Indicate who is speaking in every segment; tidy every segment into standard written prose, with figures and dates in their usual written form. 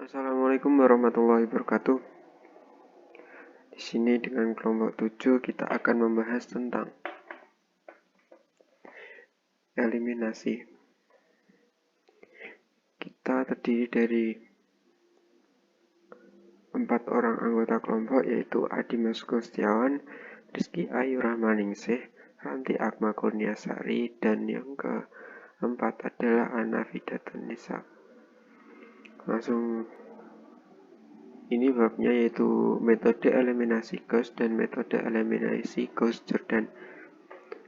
Speaker 1: Assalamualaikum warahmatullahi wabarakatuh. Di sini dengan kelompok 7 kita akan membahas tentang eliminasi. Kita terdiri dari 4 orang anggota kelompok, yaitu Adi Maskur Setiawan, Rizky Ayu Rahmaningsih, Ranti Akma Kurniasari, dan yang keempat adalah Ana Fidatun Nisa. Langsung ini babnya yaitu metode eliminasi Gauss dan metode eliminasi Gauss-Jordan.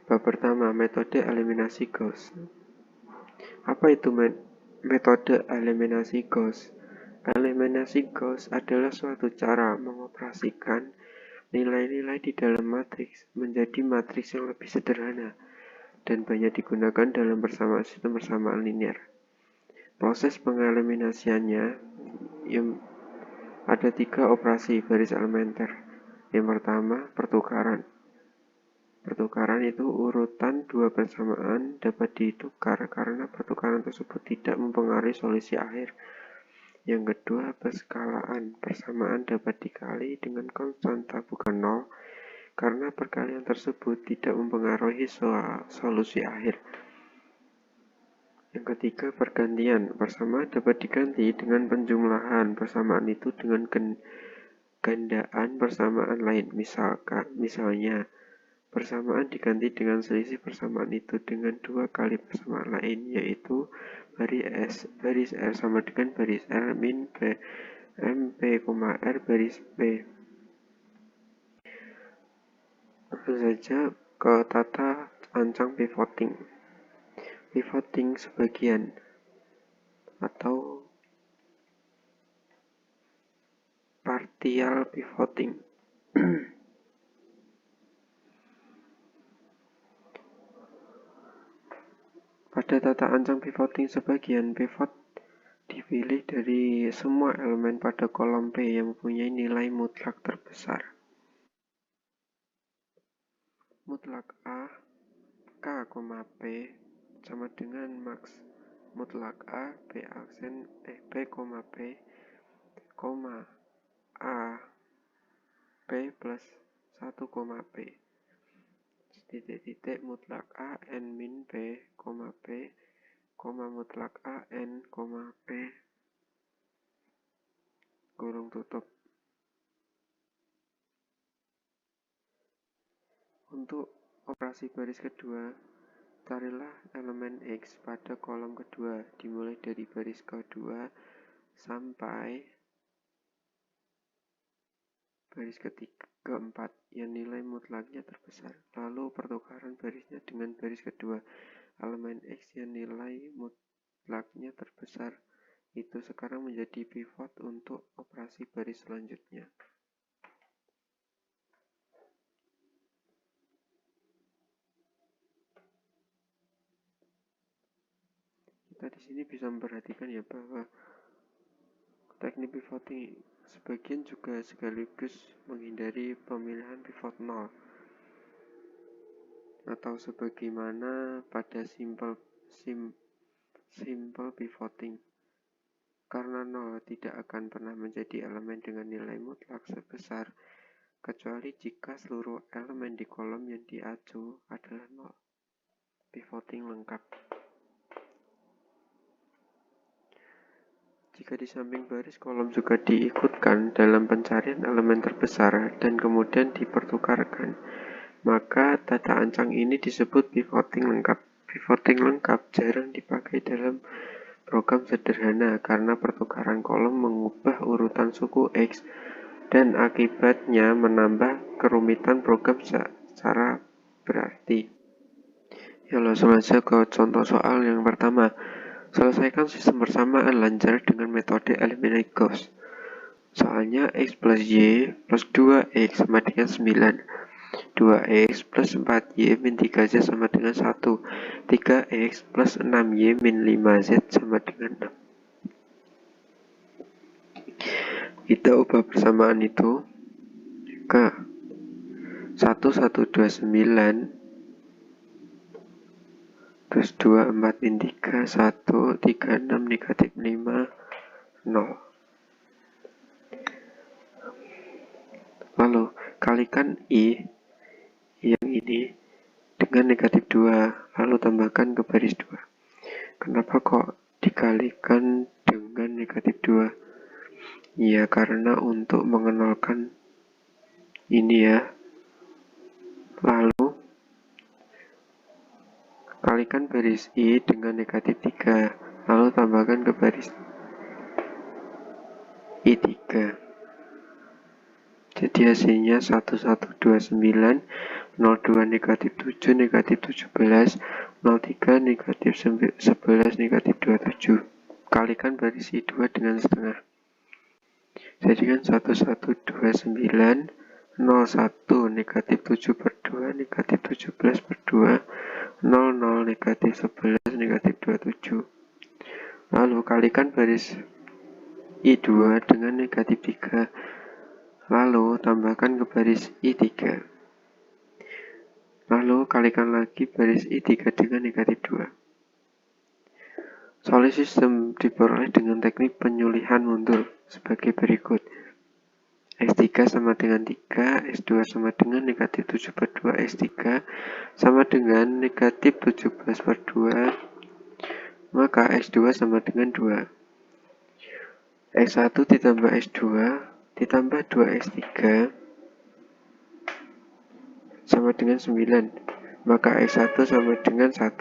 Speaker 1: Bab pertama, metode eliminasi Gauss. Apa itu metode eliminasi Gauss? Eliminasi Gauss adalah suatu cara mengoperasikan nilai-nilai di dalam matriks menjadi matriks yang lebih sederhana dan banyak digunakan dalam sistem persamaan linear. Proses pengeliminasiannya ada 3 operasi baris elementer. Yang pertama, pertukaran. Pertukaran itu urutan 2 persamaan dapat ditukar karena pertukaran tersebut tidak mempengaruhi solusi akhir. Yang kedua, perskalaan. Persamaan dapat dikali dengan konstanta bukan nol karena perkalian tersebut tidak mempengaruhi solusi akhir. Yang ketiga, pergantian. Persamaan dapat diganti dengan penjumlahan persamaan itu dengan gandaan persamaan lain. Misalnya, persamaan diganti dengan selisih persamaan itu dengan 2 kali persamaan lain, yaitu baris R sama dengan baris R min P MP, R baris P. Langsung saja ke tata ancang pivoting. Pivoting sebagian atau partial pivoting. Pada tata ancang pivoting sebagian, pivot dipilih dari semua elemen pada kolom P yang mempunyai nilai mutlak terbesar. Mutlak A, K, P sama dengan max mutlak A, P aksen P, A, P plus 1, P. Titik-titik mutlak A, N min P, P, mutlak A, N, P, kurung tutup. Untuk operasi baris kedua, carilah elemen X pada kolom kedua, dimulai dari baris kedua sampai baris keempat yang nilai mutlaknya terbesar. Lalu pertukaran barisnya dengan baris kedua. Elemen X yang nilai mutlaknya terbesar itu sekarang menjadi pivot untuk operasi baris selanjutnya. Kita di sini bisa memperhatikan ya bahwa teknik pivoting sebagian juga sekaligus menghindari pemilihan pivot 0 atau sebagaimana pada simple pivoting, karena 0 tidak akan pernah menjadi elemen dengan nilai mutlak sebesar kecuali jika seluruh elemen di kolom yang diacu adalah 0. Pivoting lengkap. Jika di samping baris kolom juga diikutkan dalam pencarian elemen terbesar dan kemudian dipertukarkan, maka tata ancang ini disebut pivoting lengkap. Pivoting lengkap jarang dipakai dalam program sederhana karena pertukaran kolom mengubah urutan suku X dan akibatnya menambah kerumitan program secara berarti. Ya, langsung saja ke contoh soal yang pertama. Selesaikan sistem persamaan lancar dengan metode eliminasi Gauss. Soalnya X plus Y plus 2X sama dengan 9. 2X plus 4Y min 3Z sama dengan 1. 3X plus 6Y min 5Z sama dengan 6. Kita ubah persamaan itu ke 1129 plus 2, 4 min 3, 1, 3, 6, negatif 5, 0. kalikan I yang ini dengan negatif 2, lalu tambahkan ke baris 2. Kenapa kok dikalikan dengan negatif 2? Ya, karena untuk mengenalkan ini ya. Lalu kalikan baris I dengan negatif 3, lalu tambahkan ke baris I3. Jadi hasilnya 1129, 02 negatif 7, negatif 17, 03 negatif 11, negatif 27. Kalikan baris I2 dengan setengah. Jadi kan 1129, 01 negatif 7 per 2, negatif 17 per 2, 00 negatif 11, negatif 27. Lalu kalikan baris I2 dengan negatif 3, lalu tambahkan ke baris I3. Lalu kalikan lagi baris I3 dengan negatif 2. Solusi sistem diperoleh dengan teknik penyulihan mundur sebagai berikut. X3 sama dengan 3, X2 sama dengan negatif 7 per 2, X3 sama dengan negatif 17 per 2, maka X2 sama dengan 2. X1 ditambah X2 ditambah 2X3 sama dengan 9, maka X1 sama dengan 1.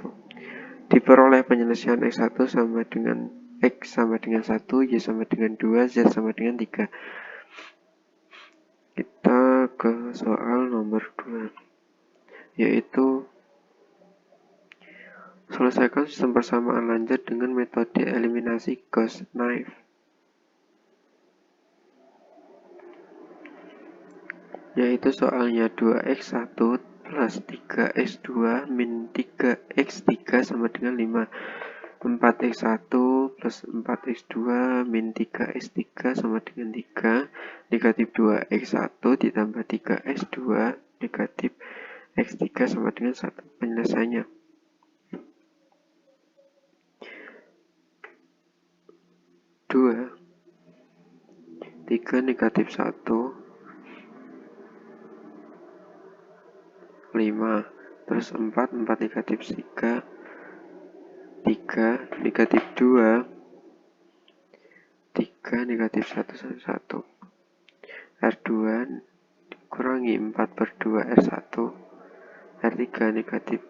Speaker 1: Diperoleh penyelesaian X1 sama dengan X sama dengan 1, Y sama dengan 2, Z sama dengan 3. Kita ke soal nomor 2, yaitu selesaikan sistem persamaan lanjut dengan metode eliminasi Gauss-Knife. Yaitu soalnya 2x1 plus 3x2 min 3x3 sama dengan 5. 4x1 plus 4x2 min 3x3 sama dengan 3. Negatif 2x1 ditambah 3x2 negatif x3 sama dengan 1. Penyelesaiannya 2, 3 negatif 1, 5, terus 4 negatif 3, 3 negatif 2, 3 negatif 1, 1. R2 dikurangi 4 per 2 R1, R3 negatif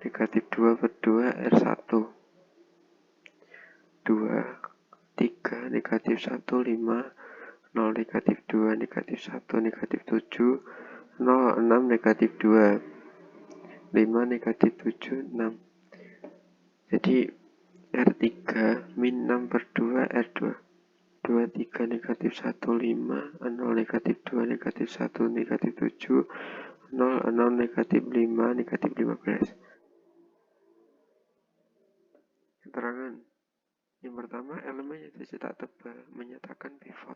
Speaker 1: 2 per 2 R1, 2, 3 negatif 1, 5, 0 negatif 2 negatif 1 negatif 7, 0, 6 negatif 2, 5 negatif 7, 6. Jadi R3 min 6 per 2 R2, 2, 3 negatif 1, 5, 0 negatif 2 negatif 1 negatif 7, 0, 6 negatif 5 negatif 15. Keterangan yang pertama, elemen yang tercetak tebal menyatakan pivot.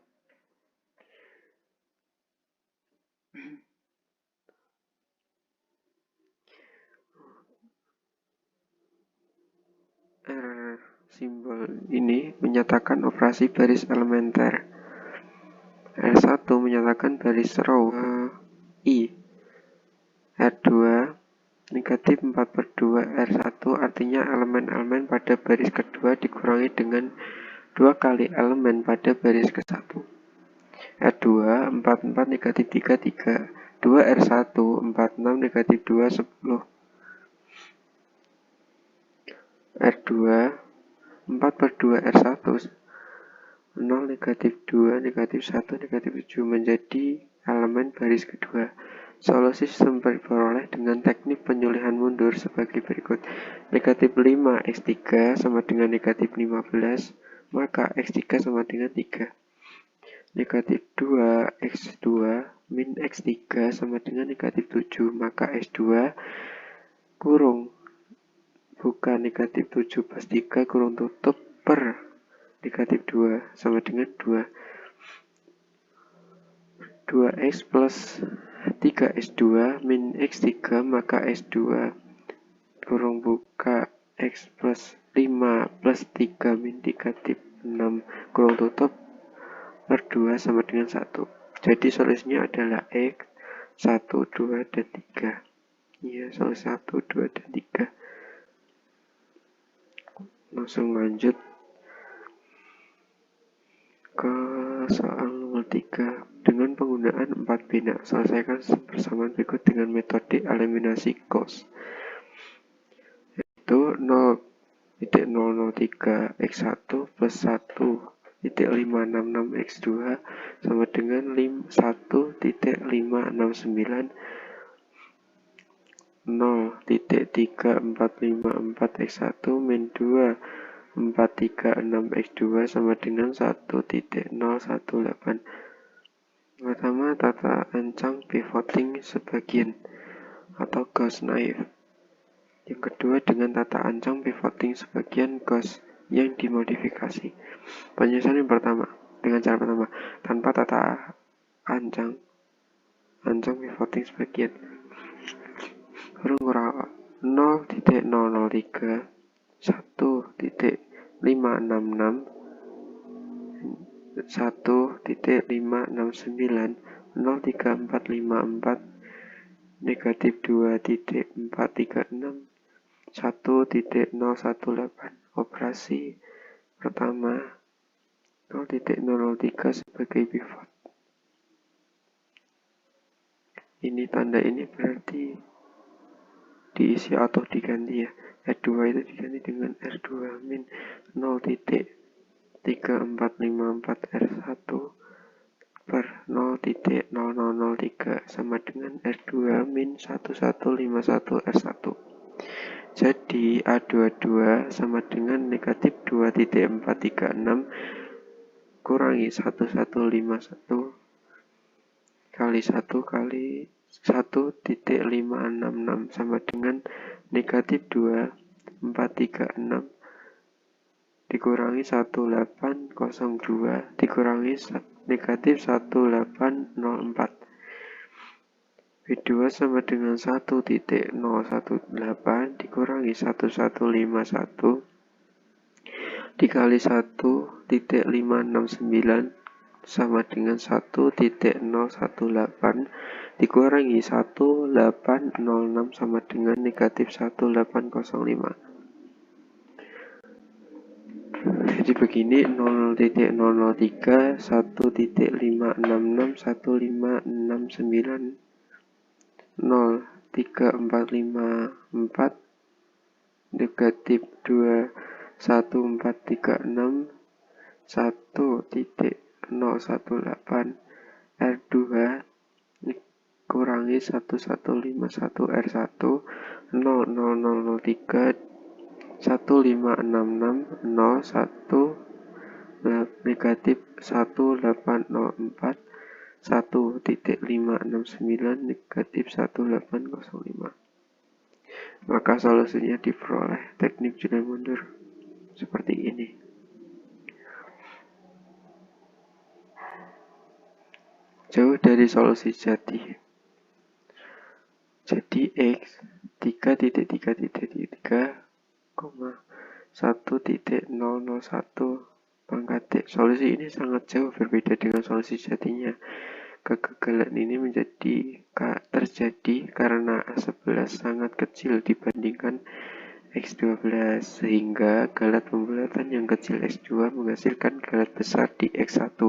Speaker 1: R simbol ini menyatakan operasi baris elementer. R1 menyatakan baris row I. R2 negatif 4 per 2 R1 artinya elemen-elemen pada baris kedua dikurangi dengan 2 kali elemen pada baris ke-1. R2 44 negatif 3, 3. 2 R1 46 negatif 2, 10. R2 4 per 2 R1 0 negatif 2 negatif 1 negatif 7 menjadi elemen baris kedua. Solusi sistem diperoleh dengan teknik penyulihan mundur sebagai berikut. Negatif 5 X3 sama dengan negatif 15, maka X3 sama dengan 3. Negatif 2 X2 min X3 sama dengan negatif 7, maka X2 kurung bukan negatif 7 plus 3 kurung tutup per negatif 2 sama dengan 2. 2x plus 3x2 min x3, maka x2 kurung buka x plus 5 plus 3 min negatif 6 kurung tutup per 2 sama dengan 1. Jadi solusinya adalah X 1, 2, dan 3. Ya, solusi 1, 2, dan 3. Langsung lanjut ke soal nomor 3. Dengan penggunaan 4 bina, selesaikan persamaan berikut dengan metode eliminasi Gauss. Itu 0,003 X1 plus 1,566 X2 sama dengan 1,569 0,3454 X1 min 2,436 X2 sama dengan 1,018. Pertama, tata ancang pivoting sebagian atau Gauss naive. Yang kedua, dengan tata ancang pivoting sebagian Gauss yang dimodifikasi. Penyelesaian yang pertama, dengan cara pertama, tanpa tata ancang pivoting sebagian. Kurang 0,003 1,566 1,569 0,3454 negatif 2,436 1,018. Operasi pertama 0,003 sebagai pivot. Ini tanda ini berarti diisi atau diganti ya. R2 itu diganti dengan R2 min 0,3454 R1 per 0,0003 sama dengan R2 min 1151 R1. Jadi A22 sama dengan negatif 2,436 kurangi 1151 kali 1 kali 1,566 sama dengan negatif 2,436 dikurangi 1802 dikurangi negatif 1804. B2 sama dengan 1,018 dikurangi 1151 dikali 1,569 sama dengan 1,018 dikurangi 1806 sama dengan negatif 1805. Jadi begini 0,003 1,566 1569 0,3454 negatif 2,1436 1,018 R2 kurangi 1151 R1 0,0003 1566 01 negatif 1804 1,569 negatif 1805. Maka solusinya diperoleh teknik jalan mundur seperti ini. Jauh dari solusi jadi. Jadi X 3,3,3,1,001 pangkat D. Solusi ini sangat jauh berbeda dengan solusi jadinya. Kegagalan ini terjadi karena A11 sangat kecil dibandingkan X12 sehingga galat pembulatan yang kecil X2 menghasilkan galat besar di X1.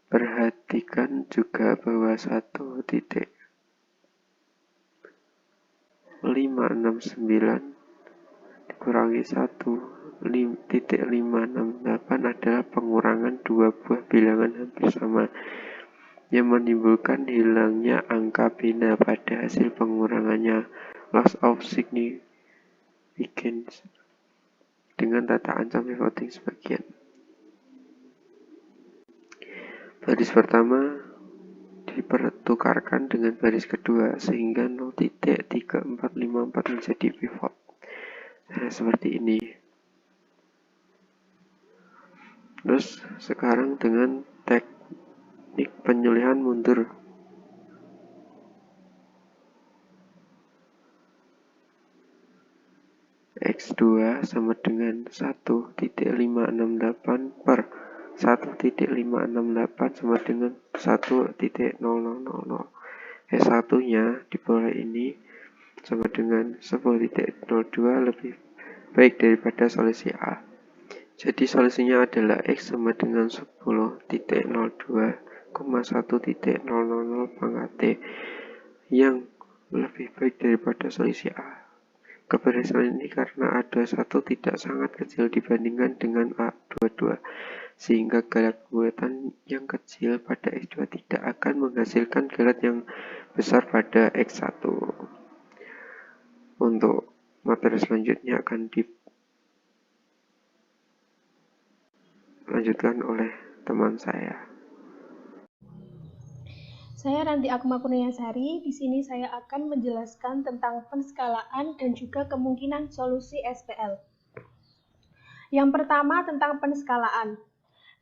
Speaker 1: Perhatikan juga bahwa 1,569 dikurangi 1,568 adalah pengurangan dua buah bilangan hampir sama yang menimbulkan hilangnya angka bina pada hasil pengurangannya, loss of significance, dengan tata ancam pivoting sebagian. Baris pertama dipertukarkan dengan baris kedua sehingga 0,3454 menjadi pivot. Nah, seperti ini. Terus sekarang dengan teknik penyulihan mundur. X2 sama dengan 1,568 per 1.568 sama dengan 1.0000. S1-nya diperoleh ini sama dengan 10.02 lebih baik daripada solusi A. Jadi solusinya adalah X sama dengan 10.02,1.000 pangkat T yang lebih baik daripada solusi A. Keberhasilan ini karena ada satu tidak sangat kecil dibandingkan dengan A22, sehingga galat bulatan yang kecil pada X2 tidak akan menghasilkan galat yang besar pada X1. Untuk materi selanjutnya akan dilanjutkan oleh teman saya.
Speaker 2: Saya Ranti Akma Kurniasari. Di sini saya akan menjelaskan tentang penskalaan dan juga kemungkinan solusi SPL. Yang pertama tentang penskalaan.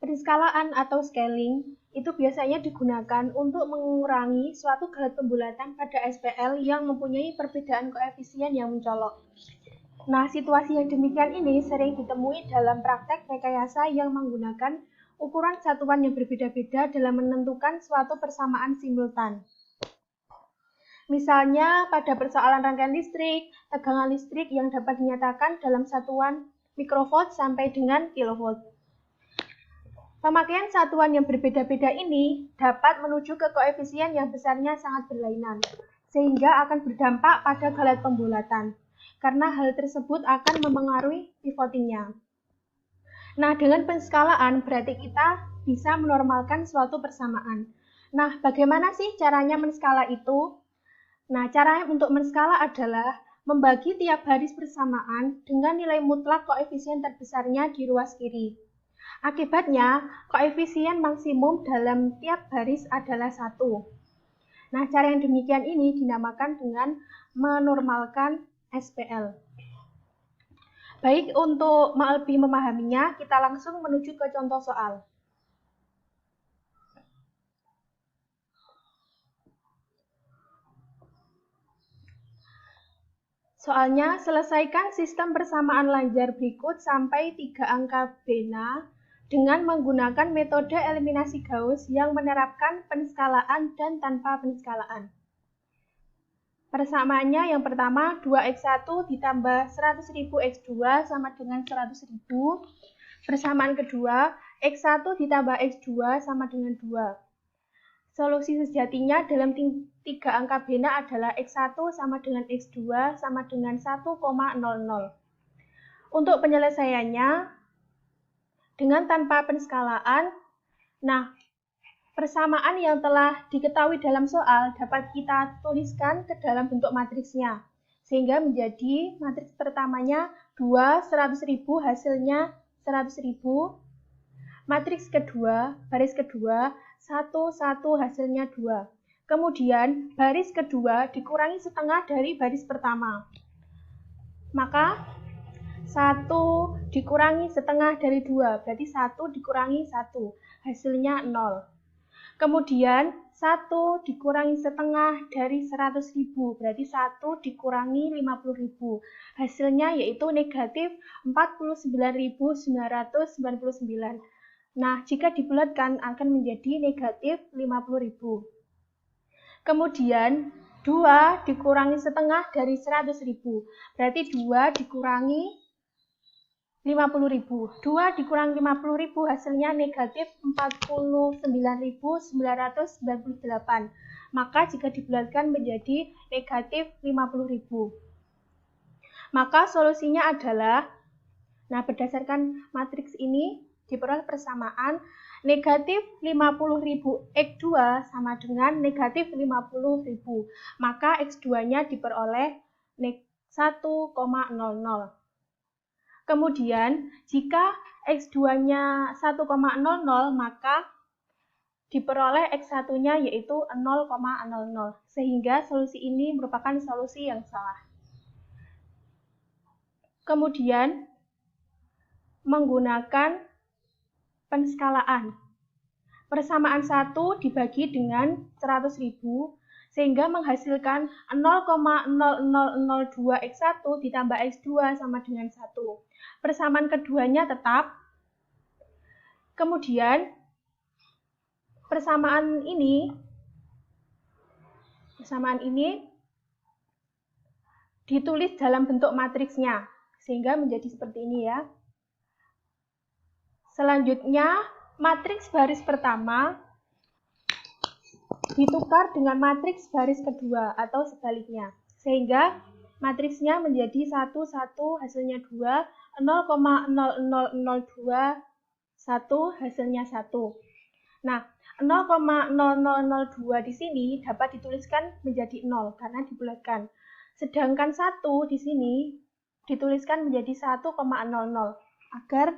Speaker 2: Penskalaan atau scaling itu biasanya digunakan untuk mengurangi suatu galat pembulatan pada SPL yang mempunyai perbedaan koefisien yang mencolok. Nah, situasi yang demikian ini sering ditemui dalam praktek rekayasa yang menggunakan ukuran satuan yang berbeda-beda dalam menentukan suatu persamaan simultan. Misalnya pada persoalan rangkaian listrik, tegangan listrik yang dapat dinyatakan dalam satuan mikrovolt sampai dengan kilovolt. Pemakaian satuan yang berbeda-beda ini dapat menuju ke koefisien yang besarnya sangat berlainan, sehingga akan berdampak pada galat pembulatan, karena hal tersebut akan memengaruhi pivotingnya. Nah, dengan penskalaan berarti kita bisa menormalkan suatu persamaan. Nah, bagaimana sih caranya menskala itu? Nah, cara untuk menskala adalah membagi tiap baris persamaan dengan nilai mutlak koefisien terbesarnya di ruas kiri. Akibatnya, koefisien maksimum dalam tiap baris adalah 1. Nah, cara yang demikian ini dinamakan dengan menormalkan SPL. Baik, untuk lebih memahaminya, kita langsung menuju ke contoh soal. Soalnya, selesaikan sistem persamaan lanjar berikut sampai 3 angka bena dengan menggunakan metode eliminasi Gauss yang menerapkan penskalaan dan tanpa penskalaan. Persamaannya yang pertama, 2x1 ditambah 100.000 x2 sama dengan 100.000. Persamaan kedua, x1 ditambah x2 sama dengan 2. Solusi sejatinya dalam 3 angka bena adalah x1 sama dengan x2 sama dengan 1,00. Untuk penyelesaiannya, dengan tanpa penskalaan, nah, persamaan yang telah diketahui dalam soal dapat kita tuliskan ke dalam bentuk matriksnya, sehingga menjadi matriks pertamanya 2, 100.000, hasilnya 100.000. Matriks kedua, baris kedua, 1, 1, hasilnya 2. Kemudian, baris kedua dikurangi setengah dari baris pertama. Maka, 1 dikurangi setengah dari 2, berarti 1 dikurangi 1, hasilnya 0. Kemudian, 1 dikurangi setengah dari 100.000, berarti 1 dikurangi 50.000. Hasilnya yaitu negatif 49.999. Nah, jika dibulatkan akan menjadi negatif 50.000. Kemudian, 2 dikurangi setengah dari 100.000, berarti 2 dikurangi 50.000. 2 dikurang 50.000 hasilnya negatif 49.998. Maka jika dibulatkan menjadi negatif 50.000. Maka solusinya adalah, nah berdasarkan matriks ini diperoleh persamaan negatif 50.000 X2 sama dengan negatif 50.000. Maka X2-nya diperoleh 1,00. Kemudian, jika X2-nya 1,00, maka diperoleh X1-nya yaitu 0,00. Sehingga solusi ini merupakan solusi yang salah. Kemudian, menggunakan penskalaan. Persamaan 1 dibagi dengan 100.000, sehingga menghasilkan 0,0002 X1 ditambah X2 sama dengan 1. Persamaan keduanya tetap Kemudian persamaan ini ditulis dalam bentuk matriksnya, sehingga menjadi seperti ini ya. Selanjutnya, matriks baris pertama ditukar dengan matriks baris kedua atau sebaliknya, sehingga matriksnya menjadi 1, 1, hasilnya 2, 0,0002, 1, hasilnya 1. Nah, 0,0002 di sini dapat dituliskan menjadi 0 karena dibulatkan. Sedangkan 1 di sini dituliskan menjadi 1,00 agar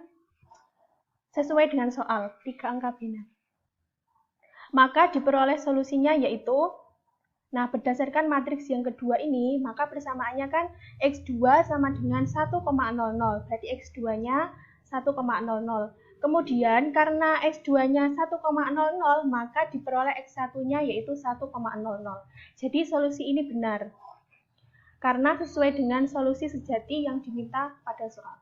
Speaker 2: sesuai dengan soal, 3 angka binar. Maka diperoleh solusinya yaitu, nah berdasarkan matriks yang kedua ini, maka persamaannya kan X2 sama dengan 1,00, berarti X2-nya 1,00. Kemudian karena X2-nya 1,00, maka diperoleh X1-nya yaitu 1,00. Jadi solusi ini benar, karena sesuai dengan solusi sejati yang diminta pada soal.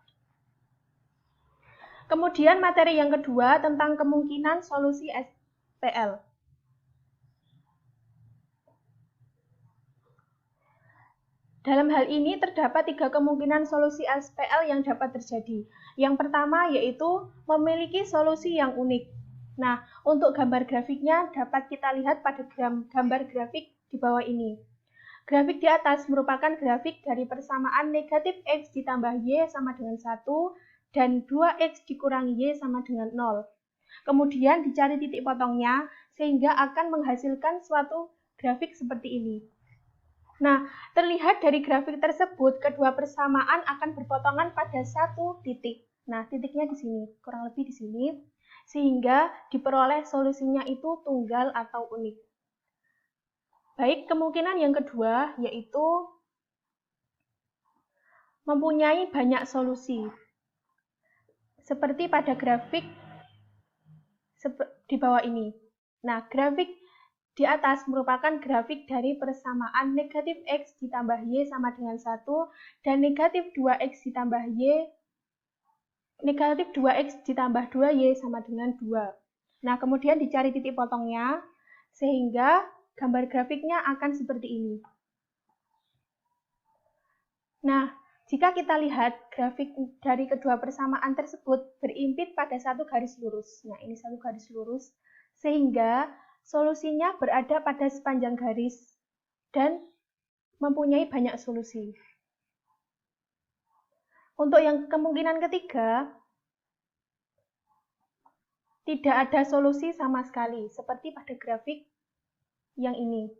Speaker 2: Kemudian materi yang kedua tentang kemungkinan solusi SPL. Dalam hal ini terdapat 3 kemungkinan solusi SPL yang dapat terjadi. Yang pertama yaitu memiliki solusi yang unik. Nah, untuk gambar grafiknya dapat kita lihat pada gambar grafik di bawah ini. Grafik di atas merupakan grafik dari persamaan negatif X ditambah Y sama dengan 1 dan 2X dikurangi Y sama dengan 0. Kemudian dicari titik potongnya sehingga akan menghasilkan suatu grafik seperti ini. Nah, terlihat dari grafik tersebut kedua persamaan akan berpotongan pada satu titik. Nah, titiknya di sini, kurang lebih di sini, sehingga diperoleh solusinya itu tunggal atau unik. Baik, kemungkinan yang kedua yaitu mempunyai banyak solusi. Seperti pada grafik di bawah ini. Nah, grafik di atas merupakan grafik dari persamaan negatif X ditambah Y sama dengan 1 dan negatif 2X ditambah Y, negatif 2X ditambah 2Y sama dengan 2. Nah, kemudian dicari titik potongnya sehingga gambar grafiknya akan seperti ini. Nah, jika kita lihat grafik dari kedua persamaan tersebut berimpit pada satu garis lurus. Nah, ini satu garis lurus, sehingga solusinya berada pada sepanjang garis dan mempunyai banyak solusi. Untuk yang kemungkinan ketiga, tidak ada solusi sama sekali, seperti pada grafik yang ini.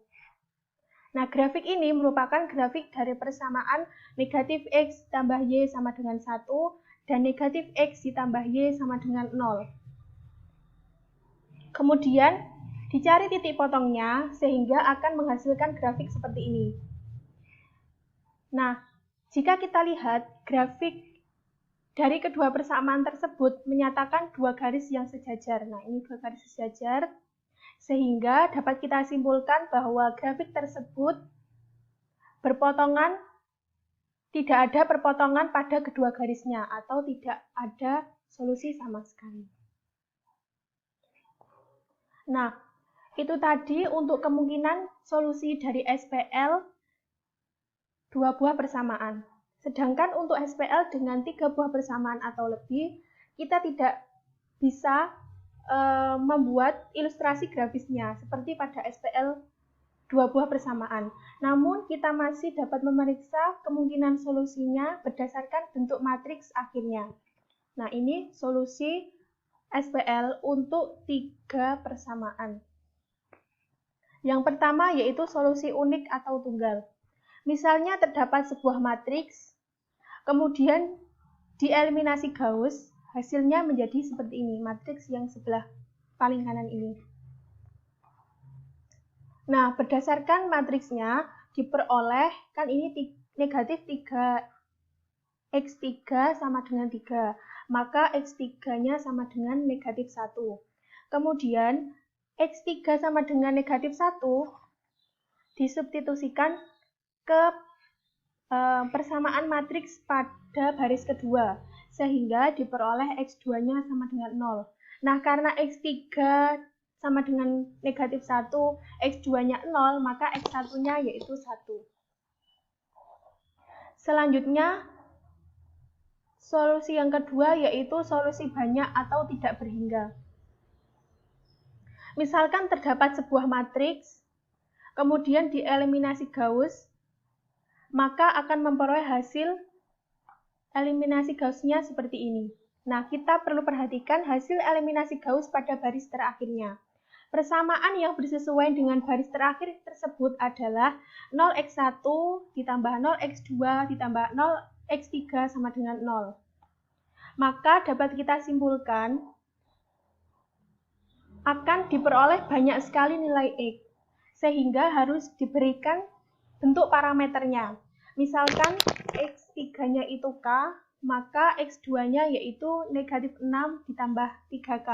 Speaker 2: Nah, grafik ini merupakan grafik dari persamaan negatif X tambah Y sama dengan 1 dan negatif X ditambah Y sama dengan 0. Kemudian, dicari titik potongnya sehingga akan menghasilkan grafik seperti ini. Nah, jika kita lihat grafik dari kedua persamaan tersebut menyatakan dua garis yang sejajar. Nah, ini dua garis sejajar. Sehingga dapat kita simpulkan bahwa grafik tersebut berpotongan, tidak ada perpotongan pada kedua garisnya atau tidak ada solusi sama sekali. Nah, itu tadi untuk kemungkinan solusi dari SPL dua buah persamaan. Sedangkan untuk SPL dengan 3 buah persamaan atau lebih, kita tidak bisa membuat ilustrasi grafisnya seperti pada SPL 2 buah persamaan. Namun kita masih dapat memeriksa kemungkinan solusinya berdasarkan bentuk matriks akhirnya. Nah, ini solusi SPL untuk 3 persamaan. Yang pertama yaitu solusi unik atau tunggal. Misalnya terdapat sebuah matriks, kemudian dieliminasi Gauss, hasilnya menjadi seperti ini, matriks yang sebelah paling kanan ini. Nah, berdasarkan matriksnya diperoleh, kan ini negatif 3x3 sama dengan 3, maka x3-nya sama dengan negatif 1. Kemudian, x3 sama dengan negatif 1 disubstitusikan ke persamaan matriks pada baris kedua, sehingga diperoleh X2-nya sama dengan 0. Nah, karena X3 sama dengan negatif 1, X2-nya 0, maka X1-nya yaitu 1. Selanjutnya, solusi yang kedua yaitu solusi banyak atau tidak berhingga. Misalkan terdapat sebuah matriks, kemudian dieliminasi Gauss, maka akan memperoleh hasil eliminasi Gauss-nya seperti ini. Nah, kita perlu perhatikan hasil eliminasi Gauss pada baris terakhirnya. Persamaan yang bersesuaian dengan baris terakhir tersebut adalah 0x1 ditambah 0x2 ditambah 0x3 sama dengan 0. Maka dapat kita simpulkan akan diperoleh banyak sekali nilai X, sehingga harus diberikan bentuk parameternya. Misalkan X3-nya itu K, maka X2-nya yaitu negatif 6 ditambah 3K.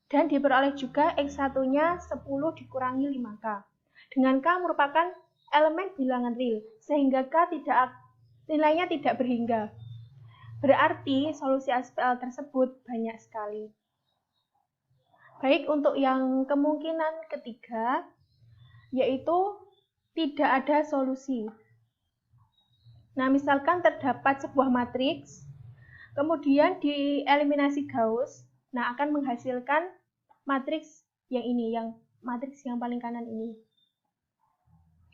Speaker 2: Dan diperoleh juga X1-nya 10 dikurangi 5K. Dengan K merupakan elemen bilangan real, sehingga K nilainya tidak berhingga. Berarti solusi SPL tersebut banyak sekali. Baik, untuk yang kemungkinan ketiga, yaitu tidak ada solusi. Nah, misalkan terdapat sebuah matriks, kemudian dieliminasi Gauss, nah akan menghasilkan matriks yang ini, matriks yang paling kanan ini.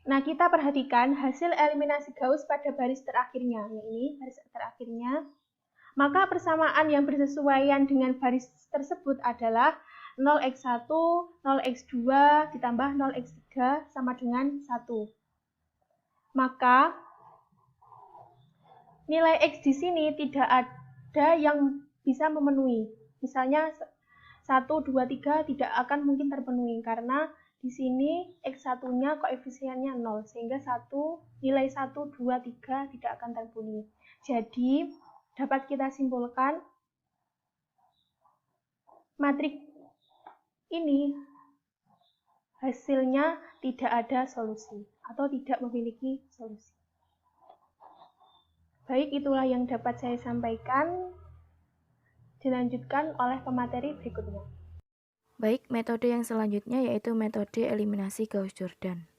Speaker 2: Nah, kita perhatikan hasil eliminasi Gauss pada baris terakhirnya, ini baris terakhirnya. Maka persamaan yang bersesuaian dengan baris tersebut adalah 0x1, 0x2 ditambah 0x3 sama dengan 1. Maka nilai X di sini tidak ada yang bisa memenuhi. Misalnya 1, 2, 3 tidak akan mungkin terpenuhi karena di sini X1-nya koefisiennya 0, sehingga nilai 1, 2, 3 tidak akan terpenuhi. Jadi, dapat kita simpulkan matriks ini hasilnya tidak ada solusi atau tidak memiliki solusi. Baik, itulah yang dapat saya sampaikan. Dilanjutkan oleh pemateri berikutnya.
Speaker 3: Baik, metode yang selanjutnya yaitu metode eliminasi Gauss-Jordan.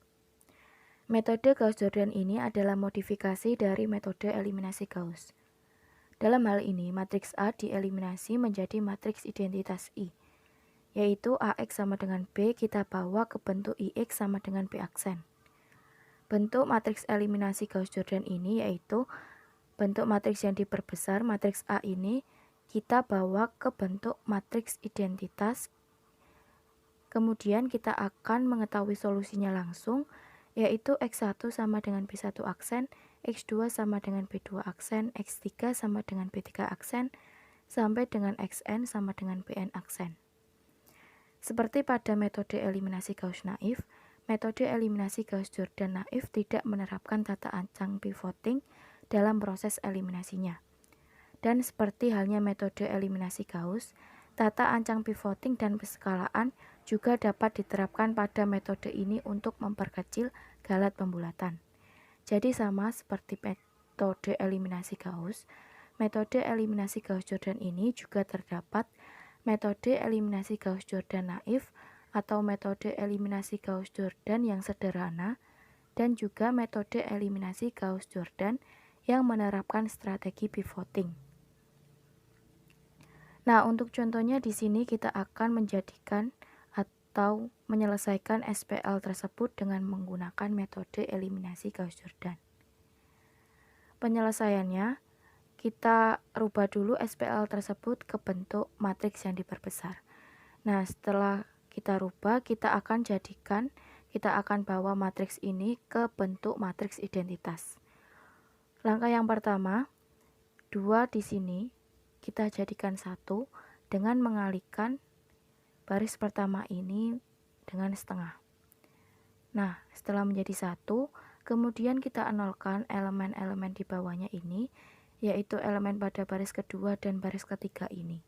Speaker 3: Metode Gauss-Jordan ini adalah modifikasi dari metode eliminasi Gauss. Dalam hal ini, matriks A dieliminasi menjadi matriks identitas I, yaitu AX sama dengan B kita bawa ke bentuk IX sama dengan B aksen. Bentuk matriks eliminasi Gauss-Jordan ini yaitu bentuk matriks yang diperbesar, matriks A ini kita bawa ke bentuk matriks identitas. Kemudian kita akan mengetahui solusinya langsung, yaitu X1 sama dengan B1 aksen, X2 sama dengan B2 aksen, X3 sama dengan B3 aksen, sampai dengan Xn sama dengan Bn aksen. Seperti pada metode eliminasi Gauss naif, metode eliminasi Gauss-Jordan naif tidak menerapkan tata ancang pivoting dalam proses eliminasinya. Dan seperti halnya metode eliminasi Gauss, tata ancang pivoting dan peskalaan juga dapat diterapkan pada metode ini untuk memperkecil galat pembulatan. Jadi sama seperti metode eliminasi Gauss, metode eliminasi Gauss-Jordan ini juga terdapat metode eliminasi Gauss-Jordan naif atau metode eliminasi Gauss-Jordan yang sederhana dan juga metode eliminasi Gauss-Jordan yang menerapkan strategi pivoting. Nah, untuk contohnya di sini kita akan menjadikan atau menyelesaikan SPL tersebut dengan menggunakan metode eliminasi Gauss-Jordan. Penyelesaiannya, kita rubah dulu SPL tersebut ke bentuk matriks yang diperbesar. Nah, setelah kita rubah, kita akan bawa matriks ini ke bentuk matriks identitas. Langkah yang pertama, 2 di sini kita jadikan 1 dengan mengalihkan baris pertama ini dengan setengah. Nah, setelah menjadi 1, kemudian kita nolkan elemen-elemen di bawahnya ini, yaitu elemen pada baris kedua dan baris ketiga ini.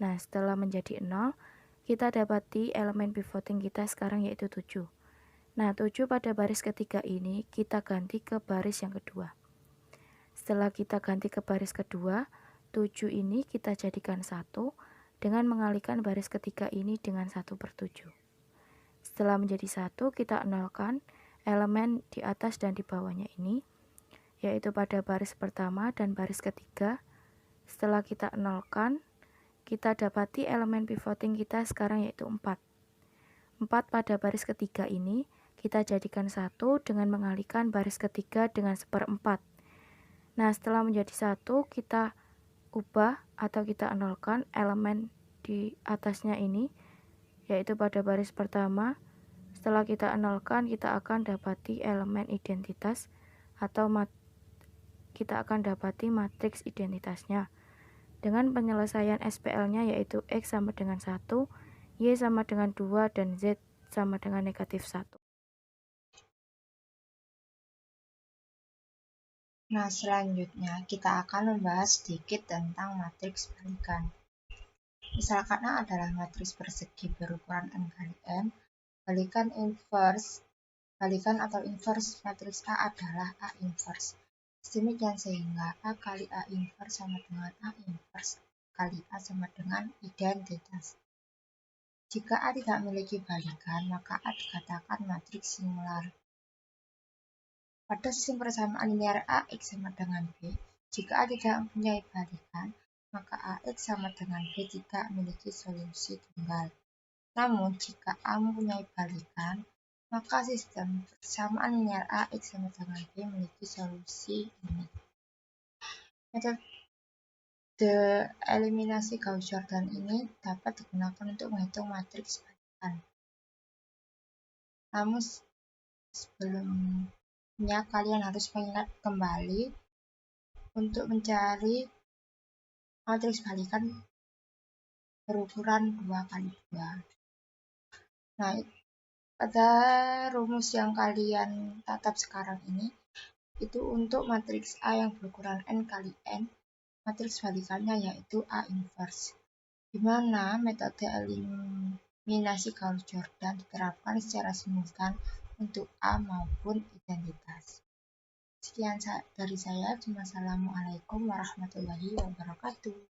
Speaker 3: Nah, setelah menjadi 0, kita dapati elemen pivoting kita sekarang yaitu 7. Nah, 7 pada baris ketiga ini kita ganti ke baris yang kedua. Setelah kita ganti ke baris kedua, 7 ini kita jadikan 1 dengan mengalihkan baris ketiga ini dengan 1/7. Setelah menjadi 1, kita nolkan elemen di atas dan di bawahnya ini, yaitu pada baris pertama dan baris ketiga. Setelah kita nolkan, kita dapati elemen pivoting kita sekarang yaitu 4. 4 pada baris ketiga ini kita jadikan 1 dengan mengalihkan baris ketiga dengan 1/4. Nah, setelah menjadi 1, kita ubah atau kita nolkan elemen di atasnya ini, yaitu pada baris pertama. Setelah kita nolkan, kita akan dapati elemen identitas atau kita akan dapati matriks identitasnya dengan penyelesaian SPL-nya, yaitu X sama dengan 1, Y sama dengan 2, dan Z sama dengan -1.
Speaker 4: Nah, selanjutnya kita akan membahas sedikit tentang matriks balikan. Misalkan A adalah matriks persegi berukuran n kali n, balikan atau inverse matriks A adalah A inverse. Demikian sehingga A kali A inverse sama dengan A inverse kali A sama dengan identitas. Jika A tidak memiliki balikan, maka A dikatakan matriks singular. Pada sistem persamaan linear AX sama dengan B, jika A tidak mempunyai balikan, maka AX sama dengan B tidak memiliki solusi tunggal. Namun, jika A mempunyai balikan, maka sistem persamaan linear AX sama dengan B memiliki solusi ini. Metode eliminasi Gauss-Jordan ini dapat digunakan untuk menghitung matriks balikan. Namun, sebelumnya kalian harus mengingat kembali untuk mencari matriks balikan berukuran 2x2. Nah, pada rumus yang kalian tatap sekarang ini, itu untuk matriks A yang berukuran n kali n, matriks balikannya yaitu A inverse, di mana metode eliminasi Gauss-Jordan diterapkan secara simultan untuk A maupun identitas. Sekian dari saya. Wassalamualaikum warahmatullahi wabarakatuh.